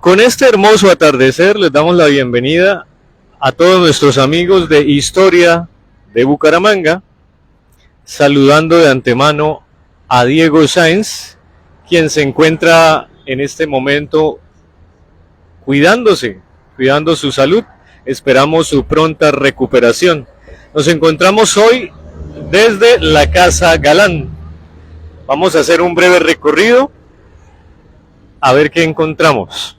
Con este hermoso atardecer les damos la bienvenida a todos nuestros amigos de Historia de Bucaramanga, saludando de antemano a Diego Sáenz, quien se encuentra en este momento cuidándose, cuidando su salud. Esperamos su pronta recuperación. Nos encontramos hoy desde la Casa Galán. Vamos a hacer un breve recorrido a ver qué encontramos.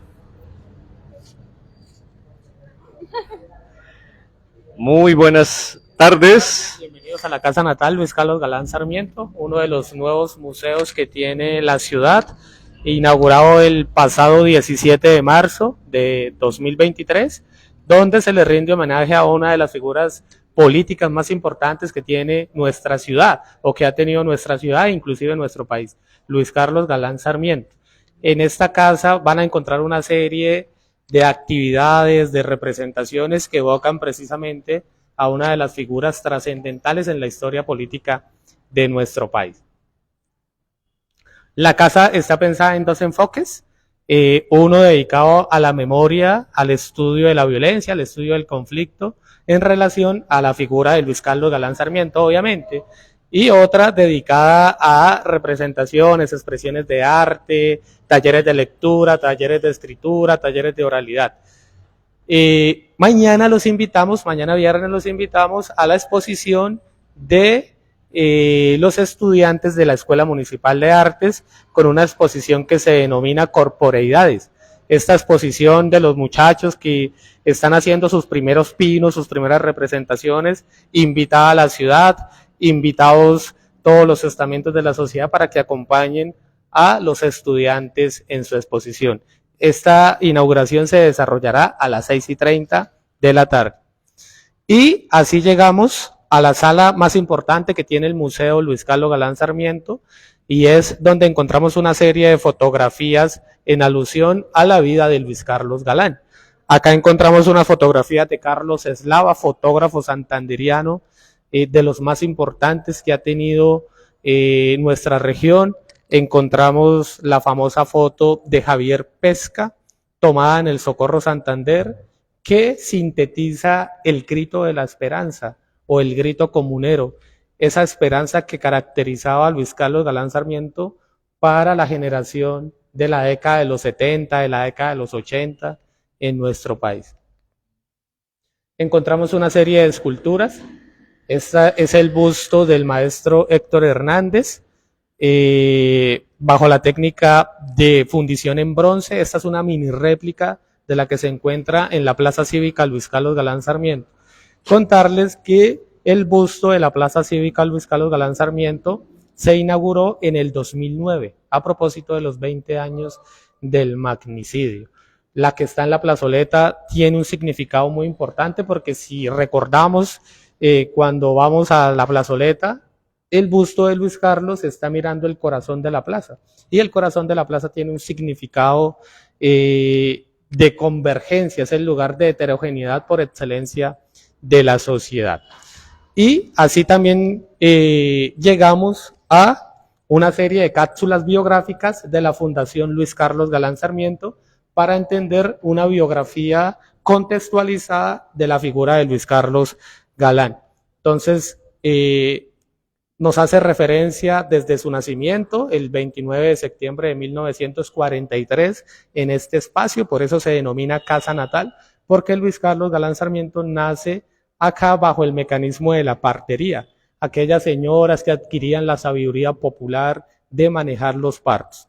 Muy buenas tardes. Bienvenidos a la Casa Natal Luis Carlos Galán Sarmiento, uno de los nuevos museos que tiene la ciudad, inaugurado el pasado 17 de marzo de 2023, donde se le rinde homenaje a una de las figuras políticas más importantes que tiene nuestra ciudad, o que ha tenido nuestra ciudad, inclusive nuestro país, Luis Carlos Galán Sarmiento. En esta casa van a encontrar una serie de actividades, de representaciones que evocan precisamente a una de las figuras trascendentales en la historia política de nuestro país. La casa está pensada en dos enfoques, uno dedicado a la memoria, al estudio de la violencia, al estudio del conflicto, en relación a la figura de Luis Carlos Galán Sarmiento, obviamente, y otra dedicada a representaciones, expresiones de arte, talleres de lectura, talleres de escritura, talleres de oralidad. Mañana viernes los invitamos a la exposición de los estudiantes de la Escuela Municipal de Artes, con una exposición que se denomina Corporeidades. Esta exposición de los muchachos que están haciendo sus primeros pinos, sus primeras representaciones, invitada a la ciudad, invitados todos los estamentos de la sociedad para que acompañen a los estudiantes en su exposición. Esta inauguración se desarrollará a las 6:30 de la tarde. Y así llegamos a la sala más importante que tiene el Museo Luis Carlos Galán Sarmiento, y es donde encontramos una serie de fotografías en alusión a la vida de Luis Carlos Galán. Acá encontramos una fotografía de Carlos Eslava, fotógrafo santanderiano, de los más importantes que ha tenido nuestra región. Encontramos la famosa foto de Javier Pesca, tomada en el Socorro Santander, que sintetiza el grito de la esperanza o el grito comunero, esa esperanza que caracterizaba a Luis Carlos Galán Sarmiento para la generación de la década de los 70, de la década de los 80 en nuestro país. Encontramos una serie de esculturas. Esta es el busto del maestro Héctor Hernández, bajo la técnica de fundición en bronce. Esta es una mini réplica de la que se encuentra en la Plaza Cívica Luis Carlos Galán Sarmiento. Contarles que el busto de la Plaza Cívica Luis Carlos Galán Sarmiento se inauguró en el 2009, a propósito de los 20 años del magnicidio. La que está en la plazoleta tiene un significado muy importante, porque si recordamos, cuando vamos a la plazoleta, el busto de Luis Carlos está mirando el corazón de la plaza, y el corazón de la plaza tiene un significado de convergencia, es el lugar de heterogeneidad por excelencia de la sociedad. Y así también llegamos a una serie de cápsulas biográficas de la Fundación Luis Carlos Galán Sarmiento, para entender una biografía contextualizada de la figura de Luis Carlos Galán. Entonces, nos hace referencia desde su nacimiento, el 29 de septiembre de 1943, en este espacio. Por eso se denomina Casa Natal, porque Luis Carlos Galán Sarmiento nace acá bajo el mecanismo de la partería, aquellas señoras que adquirían la sabiduría popular de manejar los partos.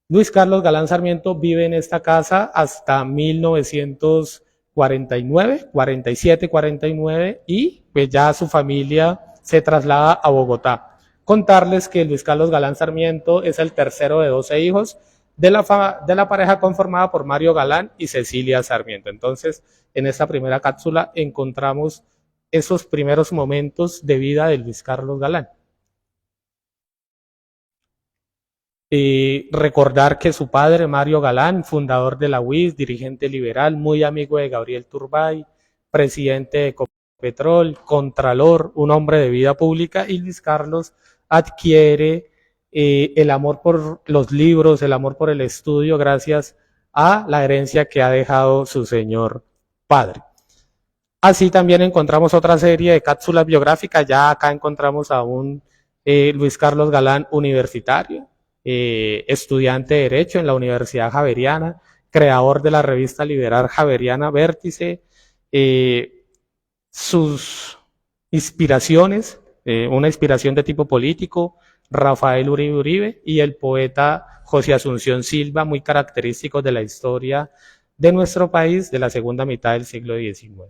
Luis Carlos Galán Sarmiento vive en esta casa hasta 1949, 47, 49, y pues ya su familia se traslada a Bogotá. Contarles que Luis Carlos Galán Sarmiento es el tercero de 12 hijos de la pareja conformada por Mario Galán y Cecilia Sarmiento. Entonces, en esta primera cápsula encontramos esos primeros momentos de vida de Luis Carlos Galán. Recordar que su padre, Mario Galán, fundador de la UIS, dirigente liberal, muy amigo de Gabriel Turbay, presidente de Ecopetrol, contralor, un hombre de vida pública, y Luis Carlos adquiere el amor por los libros, el amor por el estudio, gracias a la herencia que ha dejado su señor padre. Así también encontramos otra serie de cápsulas biográficas. Ya acá encontramos a un Luis Carlos Galán universitario, estudiante de Derecho en la Universidad Javeriana, creador de la revista liberal Javeriana Vértice, sus inspiraciones, una inspiración de tipo político, Rafael Uribe Uribe y el poeta José Asunción Silva, muy característicos de la historia de nuestro país de la segunda mitad del siglo XIX.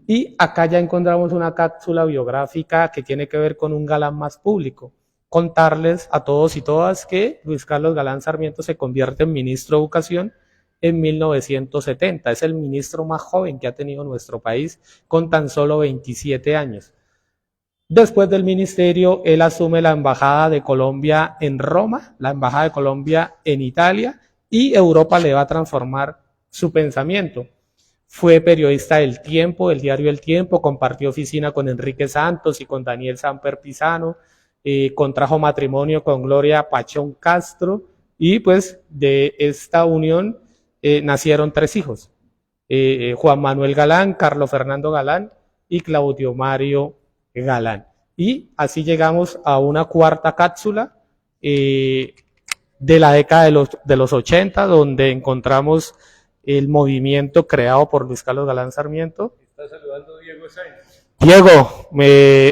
Y acá ya encontramos una cápsula biográfica que tiene que ver con un galán más público. Contarles a todos y todas que Luis Carlos Galán Sarmiento se convierte en ministro de Educación en 1970. Es el ministro más joven que ha tenido nuestro país, con tan solo 27 años. Después del ministerio, él asume la embajada de Colombia en Roma, la embajada de Colombia en Italia, y Europa le va a transformar su pensamiento. Fue periodista del Tiempo, del diario El Tiempo, compartió oficina con Enrique Santos y con Daniel Samper Pisano, contrajo matrimonio con Gloria Pachón Castro, y pues de esta unión nacieron 3 hijos, Juan Manuel Galán, Carlos Fernando Galán y Claudio Mario Galán. Y así llegamos a una cuarta cápsula de la década de los 80, donde encontramos el movimiento creado por Luis Carlos Galán Sarmiento. Está saludando Diego Sáenz. Diego,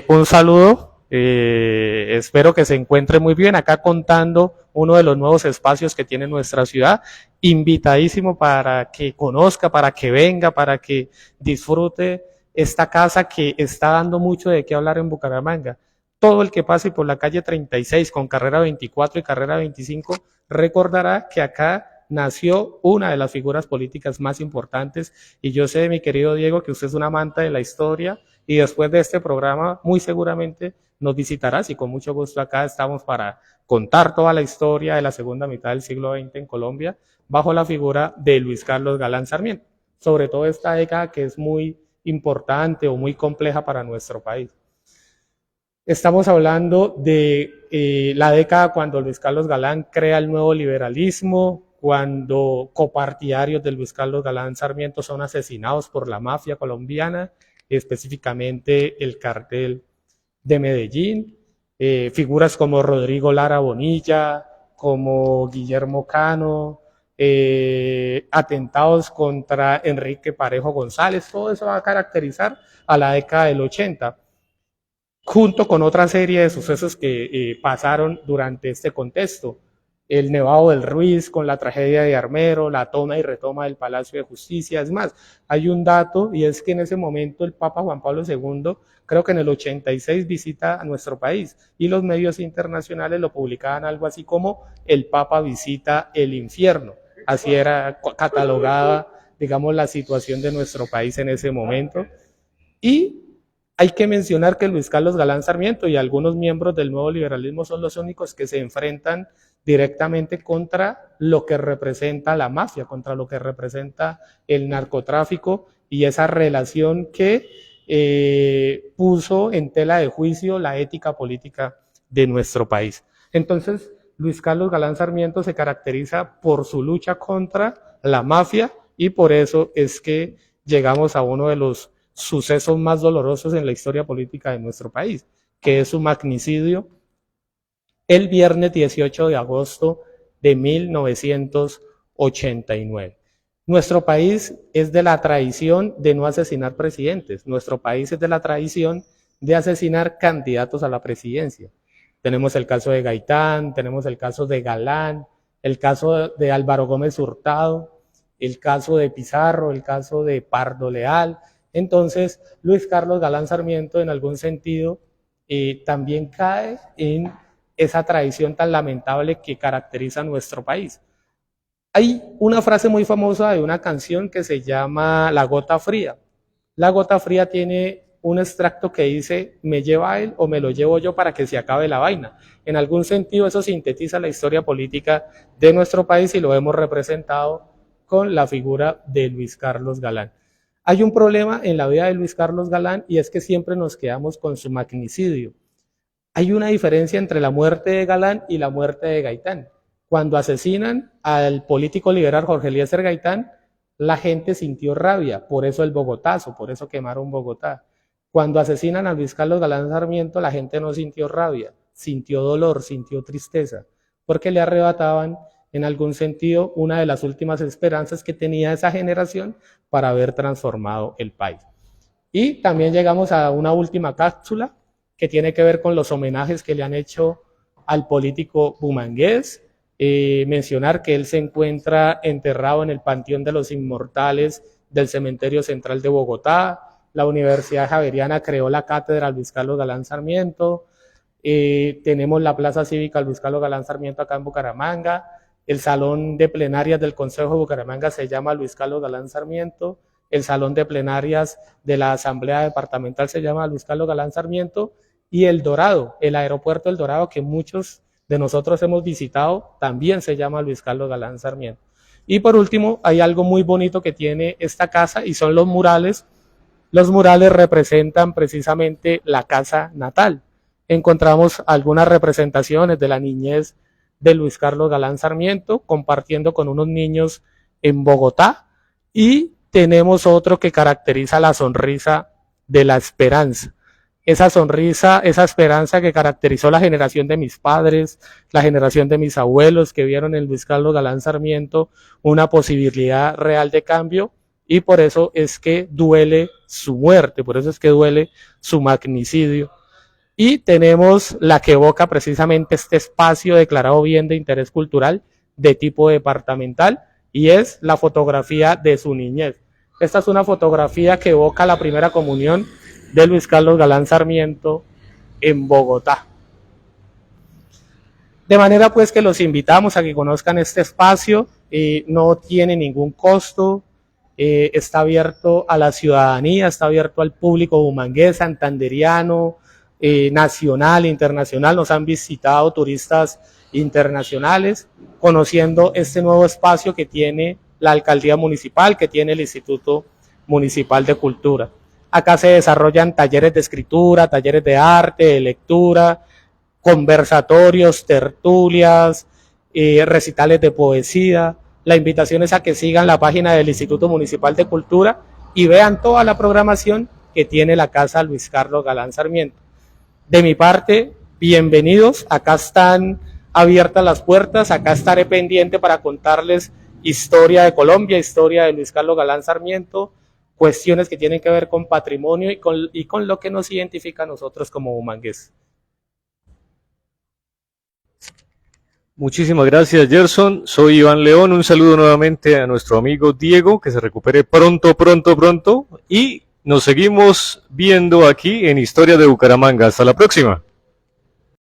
un saludo. Espero que se encuentre muy bien acá contando uno de los nuevos espacios que tiene nuestra ciudad. Invitadísimo para que conozca, para que venga, para que disfrute esta casa que está dando mucho de qué hablar en Bucaramanga. Todo el que pase por la calle 36 con carrera 24 y carrera 25 recordará que acá nació una de las figuras políticas más importantes, y yo sé, mi querido Diego, que usted es un amante de la historia, y después de este programa muy seguramente nos visitarás, y con mucho gusto acá estamos para contar toda la historia de la segunda mitad del siglo XX en Colombia bajo la figura de Luis Carlos Galán Sarmiento, sobre todo esta década que es muy importante o muy compleja para nuestro país. Estamos hablando de la década cuando Luis Carlos Galán crea el nuevo liberalismo, cuando copartidarios de Luis Carlos Galán Sarmiento son asesinados por la mafia colombiana, específicamente el cartel de Medellín, figuras como Rodrigo Lara Bonilla, como Guillermo Cano, atentados contra Enrique Parejo González, todo eso va a caracterizar a la década del 80, junto con otra serie de sucesos que pasaron durante este contexto. El Nevado del Ruiz con la tragedia de Armero, la toma y retoma del Palacio de Justicia. Es más, hay un dato, y es que en ese momento el Papa Juan Pablo II, creo que en el 86, visita a nuestro país, y los medios internacionales lo publicaban algo así como el Papa visita el infierno. Así era catalogada, digamos, la situación de nuestro país en ese momento. Y hay que mencionar que Luis Carlos Galán Sarmiento y algunos miembros del nuevo liberalismo son los únicos que se enfrentan directamente contra lo que representa la mafia, contra lo que representa el narcotráfico, y esa relación que puso en tela de juicio la ética política de nuestro país. Entonces, Luis Carlos Galán Sarmiento se caracteriza por su lucha contra la mafia, y por eso es que llegamos a uno de los sucesos más dolorosos en la historia política de nuestro país, que es su magnicidio el viernes 18 de agosto de 1989. Nuestro país es de la tradición de no asesinar presidentes, nuestro país es de la tradición de asesinar candidatos a la presidencia. Tenemos el caso de Gaitán, tenemos el caso de Galán, el caso de Álvaro Gómez Hurtado, el caso de Pizarro, el caso de Pardo Leal. Entonces, Luis Carlos Galán Sarmiento, en algún sentido, también cae en esa tradición tan lamentable que caracteriza a nuestro país. Hay una frase muy famosa de una canción que se llama La Gota Fría. La Gota Fría tiene un extracto que dice: me lleva él o me lo llevo yo para que se acabe la vaina. En algún sentido eso sintetiza la historia política de nuestro país, y lo hemos representado con la figura de Luis Carlos Galán. Hay un problema en la vida de Luis Carlos Galán, y es que siempre nos quedamos con su magnicidio. Hay una diferencia entre la muerte de Galán y la muerte de Gaitán. Cuando asesinan al político liberal Jorge Eliezer Gaitán, la gente sintió rabia, por eso el Bogotazo, por eso quemaron Bogotá. Cuando asesinan a Luis Carlos Galán Sarmiento, la gente no sintió rabia, sintió dolor, sintió tristeza, porque le arrebataban en algún sentido una de las últimas esperanzas que tenía esa generación para haber transformado el país. Y también llegamos a una última cápsula que tiene que ver con los homenajes que le han hecho al político bumangués. Mencionar que él se encuentra enterrado en el Panteón de los Inmortales del Cementerio Central de Bogotá. La Universidad Javeriana creó la cátedra Luis Carlos Galán Sarmiento. Tenemos la Plaza Cívica Luis Carlos Galán Sarmiento acá en Bucaramanga. El salón de plenarias del Consejo de Bucaramanga se llama Luis Carlos Galán Sarmiento. El salón de plenarias de la Asamblea Departamental se llama Luis Carlos Galán Sarmiento. Y El Dorado, el aeropuerto El Dorado, que muchos de nosotros hemos visitado, también se llama Luis Carlos Galán Sarmiento. Y por último, hay algo muy bonito que tiene esta casa y son los murales. Los murales representan precisamente la casa natal. Encontramos algunas representaciones de la niñez de Luis Carlos Galán Sarmiento, compartiendo con unos niños en Bogotá, y tenemos otro que caracteriza la sonrisa de la esperanza. Esa sonrisa, esa esperanza que caracterizó la generación de mis padres, la generación de mis abuelos, que vieron en Luis Carlos Galán Sarmiento una posibilidad real de cambio, y por eso es que duele su muerte, por eso es que duele su magnicidio. Y tenemos la que evoca precisamente este espacio declarado bien de interés cultural de tipo departamental, y es la fotografía de su niñez. Esta es una fotografía que evoca la primera comunión de Luis Carlos Galán Sarmiento en Bogotá. De manera pues que los invitamos a que conozcan este espacio, no tiene ningún costo, está abierto a la ciudadanía, está abierto al público bumangués, santanderiano, nacional, internacional. Nos han visitado turistas internacionales conociendo este nuevo espacio que tiene la alcaldía municipal, que tiene el Instituto Municipal de Cultura. Acá se desarrollan talleres de escritura, talleres de arte, de lectura, conversatorios, tertulias, recitales de poesía. La invitación es a que sigan la página del Instituto Municipal de Cultura y vean toda la programación que tiene la Casa Luis Carlos Galán Sarmiento. De mi parte, bienvenidos. Acá están abiertas las puertas, acá estaré pendiente para contarles historia de Colombia, historia de Luis Carlos Galán Sarmiento, cuestiones que tienen que ver con patrimonio y con lo que nos identifica a nosotros como bumangués. Muchísimas gracias, Gerson. Soy Iván León. Un saludo nuevamente a nuestro amigo Diego, que se recupere pronto, y nos seguimos viendo aquí en Historia de Bucaramanga. Hasta la próxima.